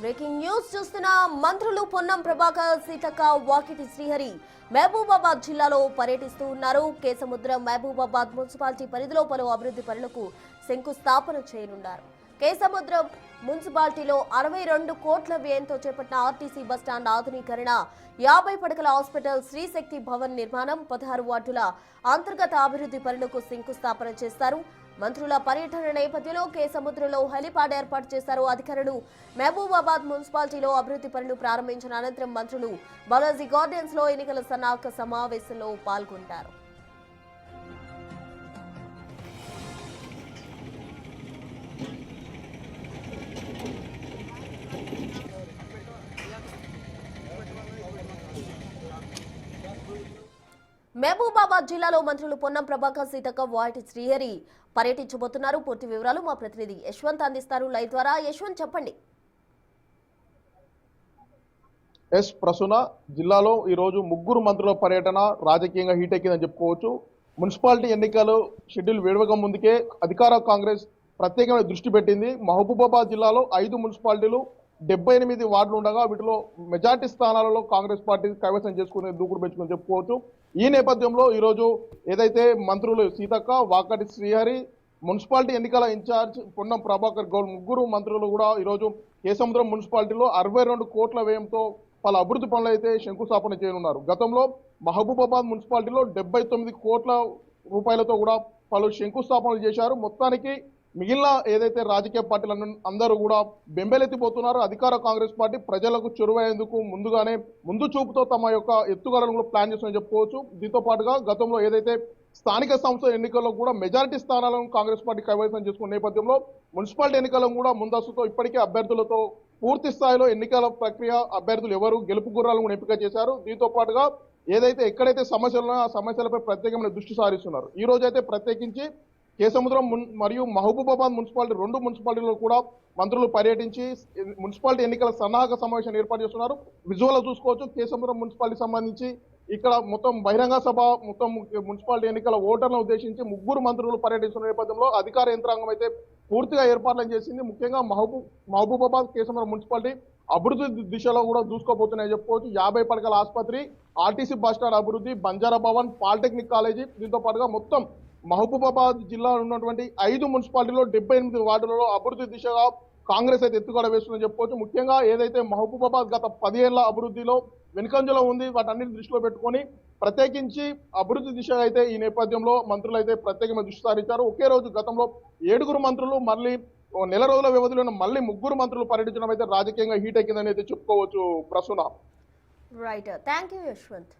Breaking news చూస్తున్న మంత్రులు పొన్నం ప్రభాకర్, సీతక్క, వాకిటి శ్రీహరి మహబూబాబాద్ జిల్లాలో పర్యటిస్తూ ఉన్నారు. కేసముద్రం మహబూబాబాద్ మున్సిపాలిటీ పరిధిలో పలు అభివృద్ధి పనులకు శంకుస్థాపన చేయనున్నారు. కేసముద్రం మున్సిపాలిటీలో 62 కోట్ల వ్యయంతో చేపట్టిన ఆర్టీసీ బస్టాండ్ ఆధునీకరణ, 50 పడకల హాస్పిటల్, శ్రీశక్తి భవన్ నిర్మాణం, 16 వార్డుల అంతర్గత అభివృద్ధి పనులకు శంకుస్థాపన చేస్తారు. మంత్రుల పర్యటన నేపథ్యంలో కేసముద్రంలో హెలిపాడ్ ఏర్పాటు చేశారు అధికారులు. మహబూబాబాద్ మున్సిపాలిటీలో అభివృద్ధి పనులు ప్రారంభించిన అనంతరం మంత్రులు బాలాజీ గార్డెన్స్ లో ఎన్నికల సన్నాహక సమావేశంలో పాల్గొంటారు. మహబూబాబాద్ జిల్లాలో మంత్రులు పొన్నం ప్రభాకర్, సీతక్క, వాకిటి శ్రీహరి పర్యటించబోతున్నారు. పూర్తి వివరాలు మా ప్రతినిధి యశ్వంత్ అందిస్తారు లైవ్ ద్వారా. యశ్వంత్, చెప్పండి. ప్రసూన, జిల్లాలో ఈరోజు ముగ్గురు మంత్రుల పర్యటన రాజకీయంగా హీట్ ఎక్కిందని చెప్పుకోవచ్చు. మున్సిపాలిటీ ఎన్నికలు షెడ్యూల్ విడవక ముందుకే అధికార కాంగ్రెస్ ప్రత్యేకమైన దృష్టి పెట్టింది. మహబూబాబాద్ జిల్లాలో 5 మున్సిపాలిటీలు, 78 వార్డులు ఉండగా వీటిలో మెజార్టీ స్థానాలలో కాంగ్రెస్ పార్టీ కైవసం చేసుకునే దూకుడు పెంచుకుని చెప్పుకోవచ్చు. ఈ నేపథ్యంలో ఈరోజు ఏదైతే మంత్రులు సీతక్క, వాకటి శ్రీహరి, మున్సిపాలిటీ ఎన్నికల ఇన్ఛార్జ్ పొన్నం ప్రభాకర్ గౌడ్ ముగ్గురు మంత్రులు కూడా ఈరోజు కేసముద్రం మున్సిపాలిటీలో 62 కోట్ల వ్యయంతో పలు అభివృద్ధి పనులు అయితే శంకుస్థాపన చేయనున్నారు. గతంలో మహబూబాబాద్ మున్సిపాలిటీలో 79 కోట్ల రూపాయలతో కూడా పలు శంకుస్థాపనలు చేశారు. మొత్తానికి మిగిలిన ఏదైతే రాజకీయ పార్టీలను అందరూ కూడా బెంబేలెత్తిపోతున్నారు. అధికార కాంగ్రెస్ పార్టీ ప్రజలకు చెరువయ్యేందుకు ముందుగానే ముందు చూపుతో తమ యొక్క ఎత్తుగడలను కూడా ప్లాన్ చేస్తుందని చెప్పుకోవచ్చు. దీంతో పాటుగా గతంలో ఏదైతే స్థానిక సంస్థ ఎన్నికల్లో కూడా మెజారిటీ స్థానాలను కాంగ్రెస్ పార్టీ కైవసం చేసుకున్న నేపథ్యంలో మున్సిపాలిటీ ఎన్నికలను కూడా ముందస్తుతో ఇప్పటికే అభ్యర్థులతో పూర్తి స్థాయిలో ఎన్నికల ప్రక్రియ అభ్యర్థులు ఎవరు గెలుపు గుర్రాలను కూడా ఎంపిక చేశారు. దీంతో పాటుగా ఏదైతే ఎక్కడైతే సమస్యలు ఉన్నాయో ఆ సమస్యలపై ప్రత్యేకమైన దృష్టి సారిస్తున్నారు. ఈ రోజు అయితే ప్రత్యేకించి కేసముద్రం మరియు మహబూబాబాద్ మున్సిపాలిటీ 2 మున్సిపాలిటీలో కూడా మంత్రులు పర్యటించి మున్సిపాలిటీ ఎన్నికల సన్నాహక సమావేశాన్ని ఏర్పాటు చేస్తున్నారు. విజువల్ చూసుకోవచ్చు. కేసముద్రం మున్సిపాలిటీ సంబంధించి ఇక్కడ మొత్తం బహిరంగ సభ, మొత్తం మున్సిపాలిటీ ఎన్నికల ఓటర్లను ఉద్దేశించి ముగ్గురు మంత్రులు పర్యటిస్తున్న నేపథ్యంలో అధికార యంత్రాంగం అయితే పూర్తిగా ఏర్పాట్లను చేసింది. ముఖ్యంగా మహబూబాబాద్ కేసముద్రం మున్సిపాలిటీ అభివృద్ధి దిశలో కూడా దూసుకోబోతున్నాయని చెప్పుకోవచ్చు. 50 పడకల ఆసుపత్రి, ఆర్టీసీ బస్టాండ్ అభివృద్ధి, బంజారా భవన్, పాలిటెక్నిక్ కాలేజీ, దీంతో పాటుగా మొత్తం మహబూబాబాద్ జిల్లాలో ఉన్నటువంటి 5 మున్సిపాలిటీలో 78 వార్డులలో అభివృద్ధి దిశగా కాంగ్రెస్ అయితే ఎత్తుగడ వేస్తుందని చెప్పుకోవచ్చు. ముఖ్యంగా ఏదైతే మహబూబాబాద్ గత 10 ఏళ్ల అభివృద్ధిలో వెనుకంజలో ఉంది, వాటన్నిటి దృష్టిలో పెట్టుకొని ప్రత్యేకించి అభివృద్ధి దిశగా అయితే ఈ నేపథ్యంలో మంత్రులు అయితే ప్రత్యేకమైన దృష్టి సారించారు. ఒకే రోజు గతంలో 7 మంత్రులు మళ్ళీ నెల రోజుల వ్యవధిలో మళ్ళీ 3 మంత్రులు పర్యటించడం అయితే రాజకీయంగా హీట్ ఎక్కిందని అయితే చెప్పుకోవచ్చు. Prasuna. Right, thank you Yashwant.